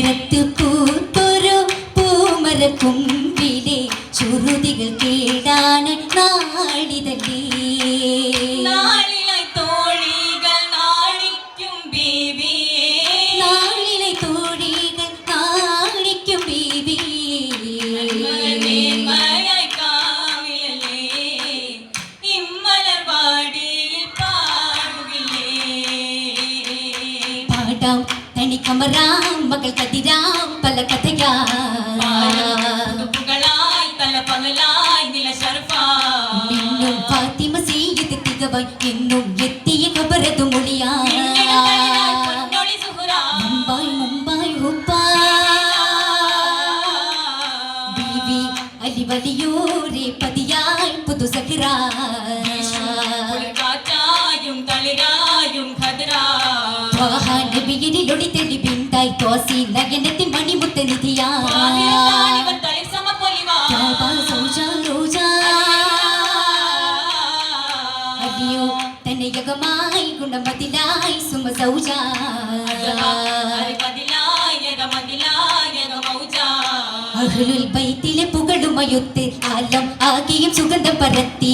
മരത്ത് പൂത്തൊരു പൂമരക്കൊമ്പിലെ ചുരുതികൾ കേടാണ് നാളിതല്ലേ. നാളിലെ തോഴികൾ നാണിക്കും ബീബിയേ, നാളിലെ തോഴികൾ നാണിക്കും ബീബിയേ. മയായി കാവിലല്ലേ ഇമ്മലർ വാടിയിൽ പാടുകില്ലേ. പാടാം തനിക്കമറാം മകൾ കതിരാം പല കഥയാ. പുകളായി തല പകലായി നില ശർഫാ. മിന്നും ഫാത്തിമ സീയത്ത് തികവായി എന്നും എത്തിയ ഖബറതു മൊഴിയാ. മുംബൈ മുംബൈ ഹുപ്പാ ബീവി അലി വലിയോരെ പതിയായി പുതു സഖിറാ. കാറ്റായും തളിരായും ഖദ്റാ. നബിയിലൊളി തെളി ബിന്ദായി തോസി നയനത്തിൻ മണിമുത്ത നിധിയാ. അലിയോ തനയകമായി ഗുണമതിലായി സുമ സൗജ. അഹ്ലുൽ ബൈത്തിലെ പുകളുമയൊത്ത് ആലം ആകെയും സുഗന്ധം പരത്തി.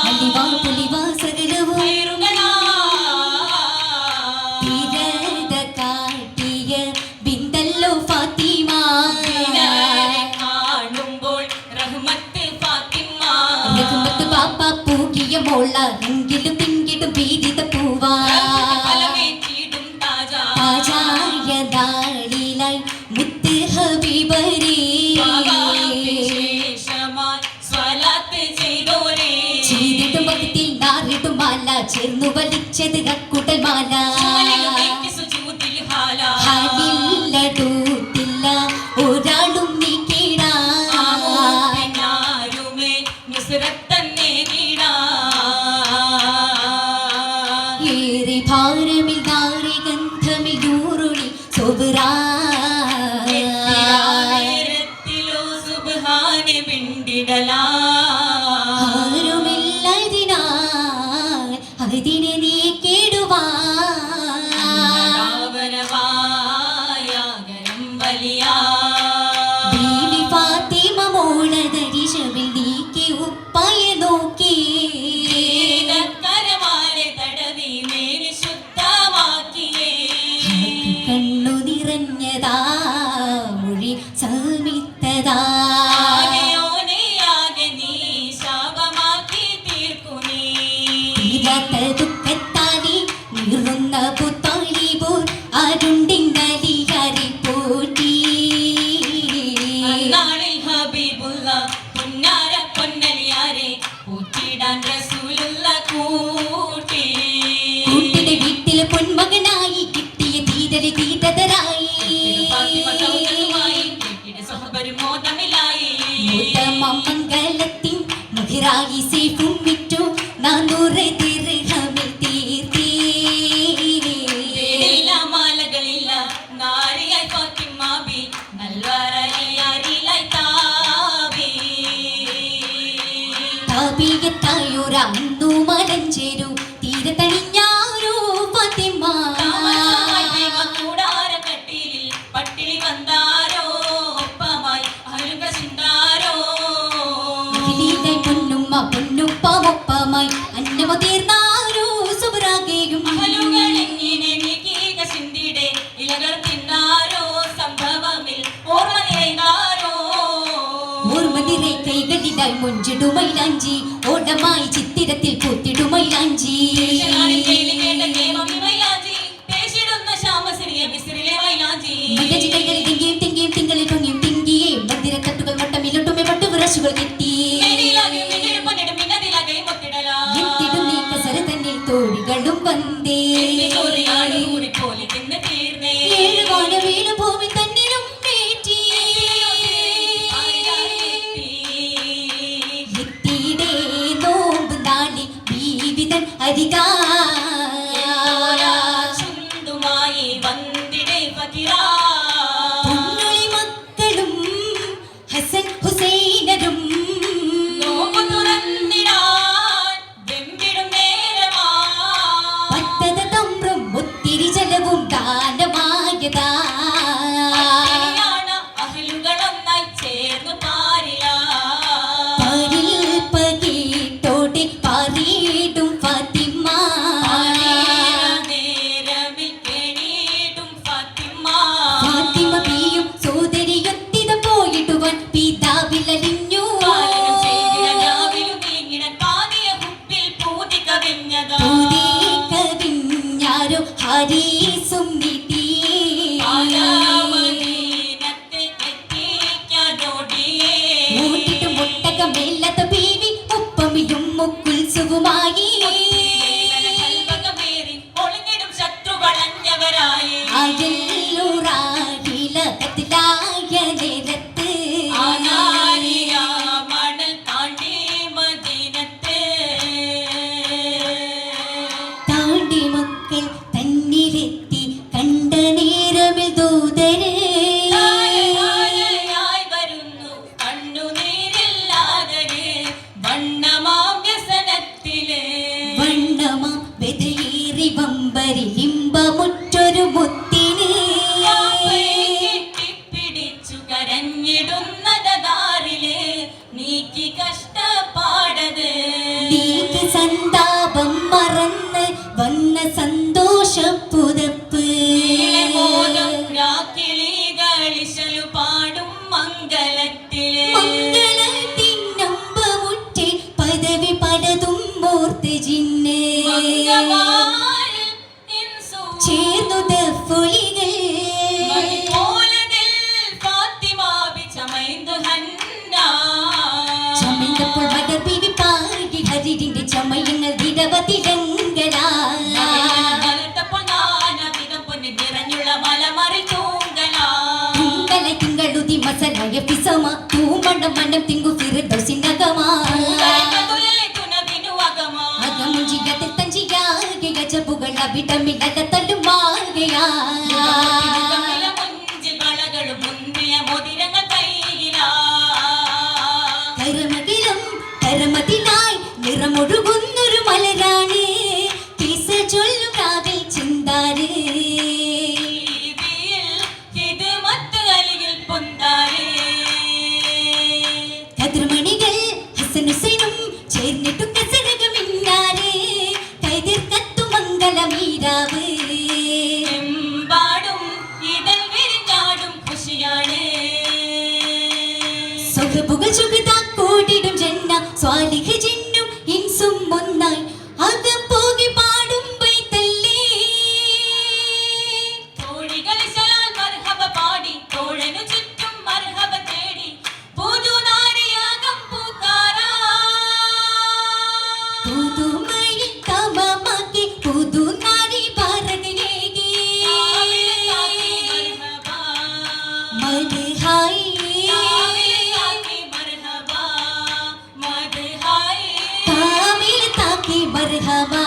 അലിവാ പുലിവാ സകലവും തീരത കാട്ടിയ ബിന്ദല്ലോ ഫാത്തിമ. കാണുമ്പോൾ റഹ്മത്ത് ഫാത്തിമ. റഹ്മത്ത് പാപ്പ പൂകിയ മോള എങ്കിലും പിങ്കിടും പീഡിത പൂവാ. താജായ ദാളിലായി മുത്ത് ഹബീബരേ. ചെയ്തിട്ടും ഭക്തിയിൽ നാറിട്ടും മാല ചേർന്നു വലിച്ചത് കക്കുട്ടൽ മാല. ഹാലില്ലടൂത്തില്ല ഒരാളും നീ കീടാ. ഏറെ ഭാരമിൽ നാറി ഗന്ധമിൽ നൂറുളി സൊബറാ. ആരുമില്ലതിനാൽ അതിനെ നീ കേടുവാ. ബീവി ഫാത്തിമ മോള ദരിശവിൽ നീക്കി ഉപ്പായ നോക്കി. കണ്ണു നിറഞ്ഞതാ മൊഴി സമിത്തതാ. ദുഃഖത്താലി നീറുന്ന പുത്താലിപോ അരുണ്ടിന്നലിയാരി പോറ്റി. കൂട്ടിന്റെ വീട്ടിലെ പൊന്മകനായി കിട്ടിയ തീരലി തീരതരായി. മംഗലത്തിൻ മുഹിറായി സേഫും വിറ്റു 400 ദിർഹമിൽ തീർത്തി. മാലകളില്ല നാരിയായി ഫാത്തിമാബി നൽവരലിയാരിലായി താപിയത്തായൊരന്നു മലഞ്ചേരു തീരെ തണിഞ്ഞാരോ ഫാത്തിമ. കൂടാരക്കട്ടിലിൽ പട്ടിണി വന്നാരോ ഒപ്പമായി അരുക ചിന്താരോ. പൊന്നുമ്മ പൊന്നുപ്പ ഒപ്പമായി അന്നമ തീർന്നാരോ സുബ്രാഗേയും. ഇലകൾ തിന്നാരോ സംഭവമിൽ ഓർമ്മ നിറയുന്നാരോ. ഓർമ്മ നിറയെ കൈകളിലായി മൊഞ്ചിടുമൈലാഞ്ചി ഓടമായി ചിത്തിരത്തിൽ പൂത്തിടുമൈലാഞ്ചി. കൈകളിൽ തിങ്കിയും തിങ്കിയും തിങ്കളിൽ പൊങ്ങിയും തിങ്കിയേ മന്ദിരത്തട്ടുകൾ വട്ടമിലൊട്ടുമേ പട്ടുവിറശുകൾ കെട്ടി. എത്തിടും നീ കസര തന്നിൽ തോഴികളും വന്നേ. ഏഴുവാന വീണു ഭൂമി തന്നിലും മേറ്റി. എത്തിയിടേ നോമ്പ് നാളിൽ ബീവിതൻ അരികാ. മക്കളും ഹസൻ ഹുസൈനരും പട്ടത തമ്പ്രും ഒത്തിരി ജലവും ദാനമായി പാരീസും നീട്ടി മൂട്ടിട്ടും ഒട്ടകമേല്ലാത്ത ബീവി ഒപ്പമിയും മുക്കുത്സവമായി അയലൂറാകിലകത്തിലായ നേരത്ത് മണൽ താണ്ടി മദീനത്ത് താണ്ടി മക്കൾ തന്നിലെത്തി കണ്ട നേരമിൽ ദൂതര് വരുന്നു കണ്ണുനീരില്ലാതെ വണ്ണമാം വ്യസനത്തില് വണ്ണമാം വെതയേറി വമ്പരിലിമ്പമുറ്റൊരു മുത്തിന് പിടിച്ചു കരഞ്ഞിടുന്നതാറില് നീക്കി കഷ്ടപ്പാടത് നീക്ക് സന്താപം മറന്ന് വന്ന സന്തോഷപ്പുതപ്പ് കിളികളിശലു പാടും മംഗളത്തില് മംഗളത്തിനമ്പമുറ്റി പദവി പലതും മൂർത്തി ജിന്ന് ചേർന്നു ദഫുലികൾ ചമയപ്പോൾ മദർ ബീവി പാടി ഹരിരിന്റെ ചമയങ്ങൾ നിരവധിരങ്ങളാ തിങ്കളുതി മസലയ പിസമ തൂമണ്ണം മണ്ണം തിങ്കു ഫിർദൗസിനകമാ അകമുഞ്ചിയത്തിൽ തഞ്ചിയാകെ ഗജബുകൾ അവിടമില്ലാത്ത തല്ലുമാകയാ കരമതിനായി നിറമൊഴുകുന്നൊരു മലരാണ് കിസ ചൊല്ലുകാവിൽ ചിന്താര് കതിർമണികൾ ഹസൻ ഹുസൈനും ചേർന്നിട്ടു കസരകമിന്നാര് കൈതീർക്കത്തു മംഗളമീരാവ് സ്വഹബുകൾ ചുഗതാ കൂടിടും ജന്ന സ്വാലിഹ് ജിന്നും ഇൻസും ഒന്നായി അകം പോകി പാടും ബൈത്തല്ലേ പാടി തോഴനു ചുറ്റും മർഹബ തേടി പുതുനാരിയാകം പൂക്കാരാ പുതുമഴി തമമാക്കി പുതുനാരി ഭാരതിലേകി മദ്ഹായി കാമിൽ താക്കി മർഹബാ